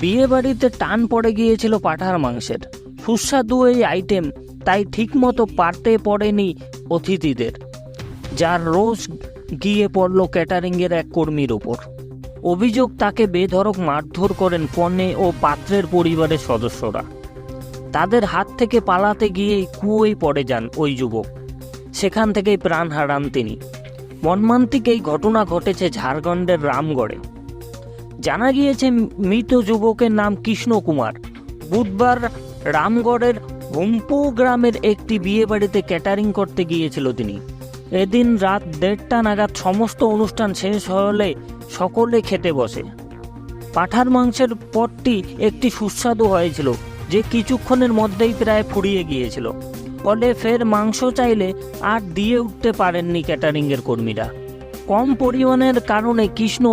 বিয়ে বাড়িতে টান পড়ে গিয়েছিল পাঁঠার মাংসের। সুস্বাদু এই আইটেম তাই ঠিকমতো পারতে পড়েনি অতিথিদের, যার রোজ গিয়ে পড়ল ক্যাটারিংয়ের এক কর্মীর ওপর। অভিযোগ, তাকে বেধড়ক মারধর করেন কনে ও পাত্রের পরিবারের সদস্যরা। তাদের হাত থেকে পালাতে গিয়ে কুয়োয় পড়ে যান ওই যুবক। সেখান থেকেই প্রাণ হারান তিনি। মর্মান্তিক এই ঘটনা ঘটেছে ঝাড়খণ্ডের রামগড়ে। জানা গিয়েছে মৃত যুবকের নাম কৃষ্ণ কুমার। বুধবার রামগড়ের হুম্পু গ্রামের একটি বিয়ে বাড়িতে ক্যাটারিং করতে গিয়েছিল তিনি। এদিন রাত 1:30 নাগাদ সমস্ত অনুষ্ঠান শেষ হলে সকলে খেতে বসে। পাঁঠার মাংসের পদটি একটি সুস্বাদু হয়েছিল, যে কিছুক্ষণের মধ্যেই প্রায় ফুরিয়ে গিয়েছিল। ফলে ফের মাংস চাইলে আর দিয়ে উঠতে পারেননি ক্যাটারিংয়ের কর্মীরা। কম পরিমাণের কারণে কৃষ্ণ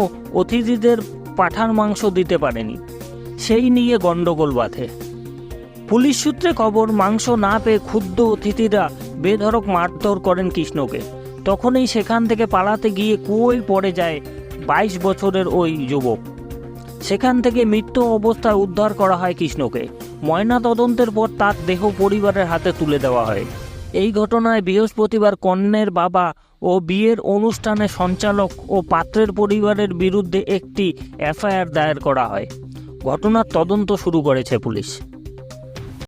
অতিথিদের পাঁঠার মাংস দিতে পারেনি, সেই নিয়ে গন্ডগোল বাধে। পুলিশ সূত্রে খবর, মাংস না পেয়ে ক্ষুব্ধ অতিথিরা বেধড়ক মারধর করেন কৃষ্ণকে। তখনই সেখান থেকে পালাতে গিয়ে কুয়োয় পড়ে যায় 22 বছরের ওই যুবক। সেখান থেকে মৃত অবস্থায় উদ্ধার করা হয় কৃষ্ণকে। ময়না তদন্তের পর তার দেহ পরিবারের হাতে তুলে দেওয়া হয়। এই ঘটনায় বৃহস্পতিবার কন্যার বাবা ও বিয়ের অনুষ্ঠানের সঞ্চালক ও পাত্রের পরিবারের বিরুদ্ধে একটি এফআইআর দায়ের করা হয়। ঘটনার তদন্ত শুরু করেছে পুলিশ।